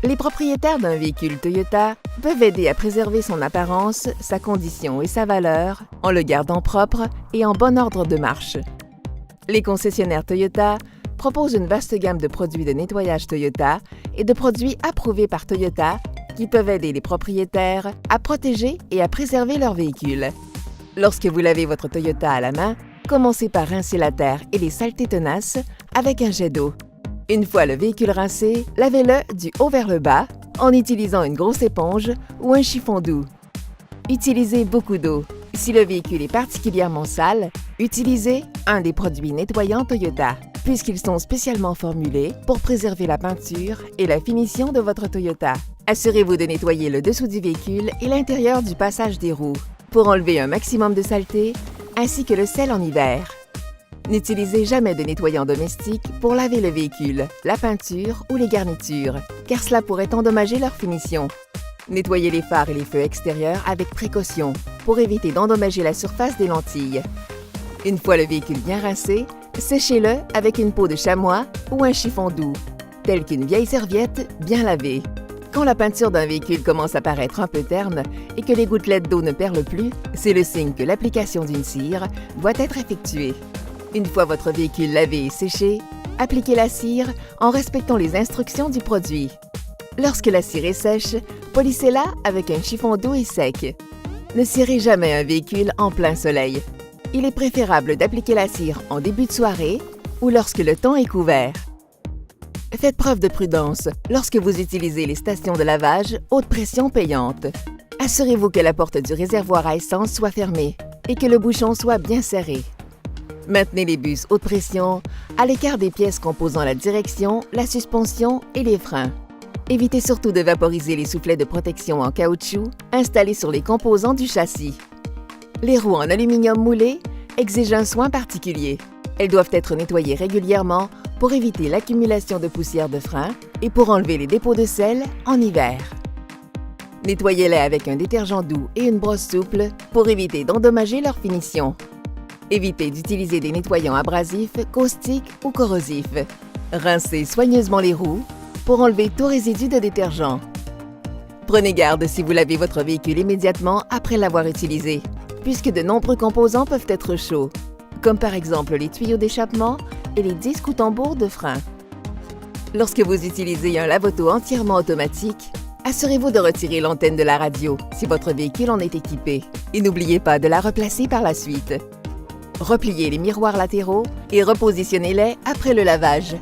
Les propriétaires d'un véhicule Toyota peuvent aider à préserver son apparence, sa condition et sa valeur en le gardant propre et en bon ordre de marche. Les concessionnaires Toyota proposent une vaste gamme de produits de nettoyage Toyota et de produits approuvés par Toyota qui peuvent aider les propriétaires à protéger et à préserver leur véhicule. Lorsque vous lavez votre Toyota à la main, commencez par rincer la terre et les saletés tenaces avec un jet d'eau. Une fois le véhicule rincé, lavez-le du haut vers le bas en utilisant une grosse éponge ou un chiffon doux. Utilisez beaucoup d'eau. Si le véhicule est particulièrement sale, utilisez un des produits nettoyants Toyota, puisqu'ils sont spécialement formulés pour préserver la peinture et la finition de votre Toyota. Assurez-vous de nettoyer le dessous du véhicule et l'intérieur du passage des roues pour enlever un maximum de saleté, ainsi que le sel en hiver. N'utilisez jamais de nettoyant domestique pour laver le véhicule, la peinture ou les garnitures, car cela pourrait endommager leur finition. Nettoyez les phares et les feux extérieurs avec précaution pour éviter d'endommager la surface des lentilles. Une fois le véhicule bien rincé, séchez-le avec une peau de chamois ou un chiffon doux, tel qu'une vieille serviette bien lavée. Quand la peinture d'un véhicule commence à paraître un peu terne et que les gouttelettes d'eau ne perlent plus, c'est le signe que l'application d'une cire doit être effectuée. Une fois votre véhicule lavé et séché, appliquez la cire en respectant les instructions du produit. Lorsque la cire est sèche, polissez-la avec un chiffon doux et sec. Ne cirez jamais un véhicule en plein soleil. Il est préférable d'appliquer la cire en début de soirée ou lorsque le temps est couvert. Faites preuve de prudence lorsque vous utilisez les stations de lavage haute pression payantes. Assurez-vous que la porte du réservoir à essence soit fermée et que le bouchon soit bien serré. Maintenez les bus haute pression à l'écart des pièces composant la direction, la suspension et les freins. Évitez surtout de vaporiser les soufflets de protection en caoutchouc installés sur les composants du châssis. Les roues en aluminium moulé exigent un soin particulier. Elles doivent être nettoyées régulièrement pour éviter l'accumulation de poussière de frein et pour enlever les dépôts de sel en hiver. Nettoyez-les avec un détergent doux et une brosse souple pour éviter d'endommager leur finition. Évitez d'utiliser des nettoyants abrasifs, caustiques ou corrosifs. Rincez soigneusement les roues pour enlever tout résidu de détergent. Prenez garde si vous lavez votre véhicule immédiatement après l'avoir utilisé, puisque de nombreux composants peuvent être chauds, comme par exemple les tuyaux d'échappement et les disques ou tambours de frein. Lorsque vous utilisez un lave-auto entièrement automatique, assurez-vous de retirer l'antenne de la radio si votre véhicule en est équipé et n'oubliez pas de la replacer par la suite. Repliez les miroirs latéraux et repositionnez-les après le lavage.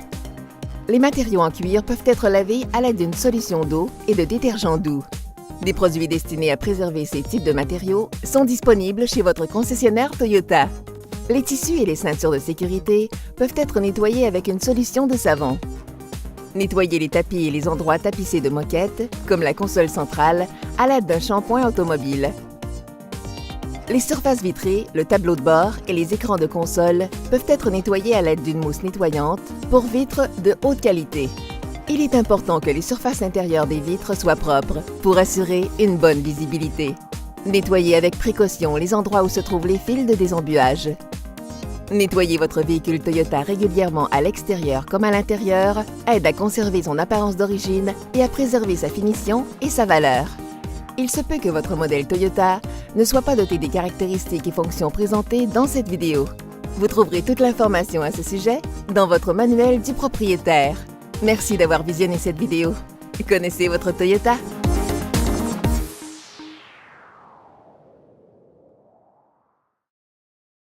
Les matériaux en cuir peuvent être lavés à l'aide d'une solution d'eau et de détergent doux. Des produits destinés à préserver ces types de matériaux sont disponibles chez votre concessionnaire Toyota. Les tissus et les ceintures de sécurité peuvent être nettoyés avec une solution de savon. Nettoyez les tapis et les endroits tapissés de moquettes, comme la console centrale, à l'aide d'un shampoing automobile. Les surfaces vitrées, le tableau de bord et les écrans de console peuvent être nettoyés à l'aide d'une mousse nettoyante pour vitres de haute qualité. Il est important que les surfaces intérieures des vitres soient propres pour assurer une bonne visibilité. Nettoyez avec précaution les endroits où se trouvent les fils de désembuage. Nettoyer votre véhicule Toyota régulièrement à l'extérieur comme à l'intérieur aide à conserver son apparence d'origine et à préserver sa finition et sa valeur. Il se peut que votre modèle Toyota ne soit pas doté des caractéristiques et fonctions présentées dans cette vidéo. Vous trouverez toute l'information à ce sujet dans votre manuel du propriétaire. Merci d'avoir visionné cette vidéo. Connaissez votre Toyota?